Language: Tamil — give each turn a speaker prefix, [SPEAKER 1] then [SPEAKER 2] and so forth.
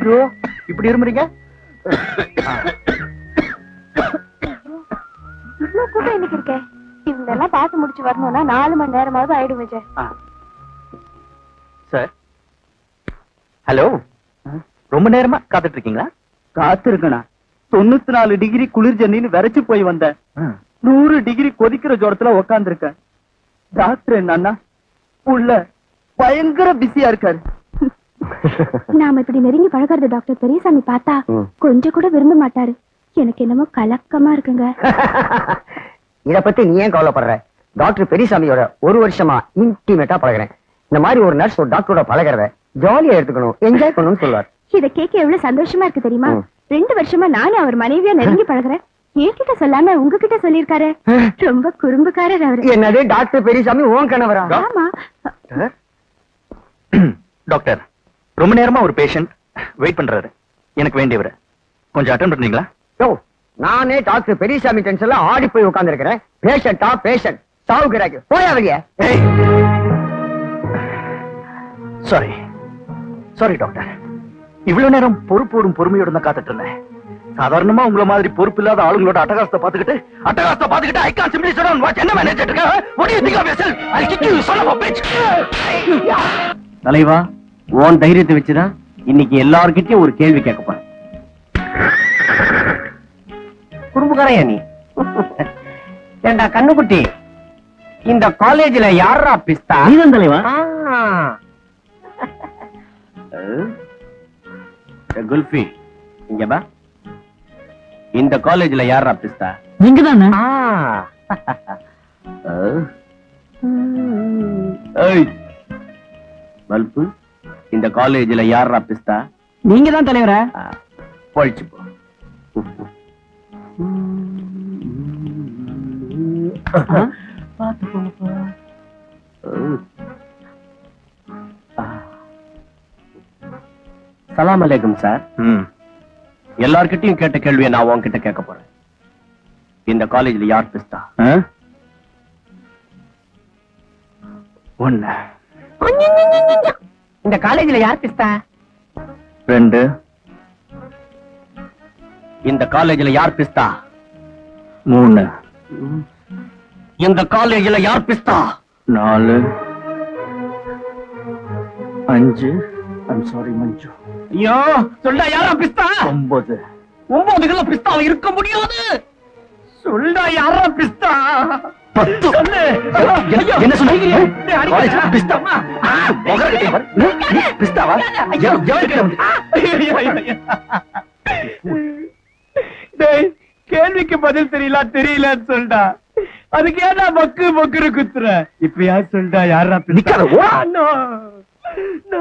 [SPEAKER 1] ஐயோ இப்படி இருமுறீங்க?
[SPEAKER 2] இவ்வளவு கூட்டம் இன்னைக்கு இருக்கேன். இவங்க எல்லாம் பார்த்து முடிச்சு வரணும்னா 4 மணி நேரமாவது ஆயிடும் விஜய்.
[SPEAKER 1] சார், ஹலோ, ரொம்ப நேரமா காத்துட்டு இருக்கீங்களா?
[SPEAKER 3] காத்து இருக்கணா. 94 டிகிரி குளிர் ஜன்னின்னு விரைச்சு போய் வந்தேன். 100 டிகிரி கொதிக்கிற ஜோரத்துல உக்காந்து இருக்கேன். டாக்டர் என்னன்னா உள்ள பயங்கர பிஸியா இருக்காரு.
[SPEAKER 2] நாம இப்படி நெருங்கி பழகிறது டாக்டர் பெரியசாமி பார்த்தா கொஞ்சம் கூட விரும்ப மாட்டாரு. எனக்கு என்னமோ கலக்கமா இருக்குங்க.
[SPEAKER 4] இத பத்தி நீ ஏன் கவலைப்படுற? டாக்டர் பெரியசாமியோட 1 வருஷமா இன்டிமேட்டா பழகுறேன். இந்த மாதிரி ஒரு நர்ஸ் ஒரு டாக்டரோட பழகிறத ஜாலியா எடுத்துக்கணும், என்ஜாய் பண்ணணும்னு சொல்லுவார்.
[SPEAKER 2] இத கேட்க எவ்வளவு சந்தோஷமா இருக்கு தெரியுமா? 2 வருஷமா நானும் அவர் மனைவியா நெருங்கி பழகுறேன். என்கிட்ட சொல்லாம உங்ககிட்ட சொல்லிருக்காரு. ரொம்ப குறும்புக்காரர் அவரு.
[SPEAKER 4] என்னது டாக்டர் பெரியசாமி உன் கணவரா?
[SPEAKER 2] ஆமா
[SPEAKER 1] டாக்டர், ரொம்ப நேரமா ஒரு பேஷண்ட் வெயிட் பண்றாரு. எனக்கு வேண்டியவரை கொஞ்சம் அட்டெண்ட் பண்றீங்களா?
[SPEAKER 4] நானே டாக்டர் பெரியசாமி டென்ஷன்ல ஆடி போய் உட்கார்ந்து இருக்கிறேன். பேஷண்டா பேஷண்ட் சாவுகிறாங்க. போயா வெளிய.
[SPEAKER 1] சாரி சாரி டாக்டர், இவ்வளவு நேரம் பொறுப்போடும் பொறுமையோட தான் காத்துட்டு இருந்தேன். சாதாரணமா உங்கள மாதிரி பொறுப்பு இல்லாத ஆளுங்களோட அட்டகாசத்தை பாத்துக்கிட்டு I can't simply sit down watch என்ன மேனேஜர் இருக்க. What do you think of yourself? I kick you son of a bitch.
[SPEAKER 3] தலைவா, உன் தைரியத்தை வச்சுதான் இன்னைக்கு எல்லார்கிட்டயும் ஒரு கேள்வி கேட்க போறேன். குறும்புக்காரையா நீ? ஏண்டா கண்ணுக்குட்டி, இந்த காலேஜ்ல யாரா பிஸ்தா? நீதான் தலைவா. குல்ஃபி, இங்க பா. இந்த காலேஜ்ல யாரா பிஸ்தா? நீங்க தானே. பல்பு, இந்த காலேஜ்ல யாரா பிஸ்தா? நீங்க தான் தலைவரா. பொழிச்சு போ. சலாம் அலைக்கும் சார். எல்லார்கிட்டயும் கேட்ட கேள்வியை நான் உன்கிட்ட கேட்க போறேன். இந்த காலேஜ்ல யார் பிஸ்தா?
[SPEAKER 1] ஒண்ணு.
[SPEAKER 4] இந்த காலேஜ்ல யார் பிஸ்தா?
[SPEAKER 1] 2.
[SPEAKER 3] இந்த காலேஜ்ல யார் பிஸ்தா?
[SPEAKER 1] 3.
[SPEAKER 3] இந்த காலேஜ்ல யார் பிஸ்தா?
[SPEAKER 1] 4. 5. ஐம் சாரி மஞ்சு.
[SPEAKER 3] ஐயோ, சொல்டா யாரா பிஸ்தா?
[SPEAKER 1] 9.
[SPEAKER 3] 9 பிஸ்தா இருக்க முடியாது. சொல்டா யாரா பிஸ்தா?
[SPEAKER 1] 10. என்ன சொன்னீங்க? பிஸ்தாமா? பிஸ்தாவா?
[SPEAKER 3] கேள்விக்கு பதில் தெரியலன்னு சொல்டா. அதுக்கு ஏன்னா மக்கு குத்துற. இப்ப யார் சொல்டா யாரா பிஸ்தா?
[SPEAKER 1] நிக்காத.
[SPEAKER 3] No.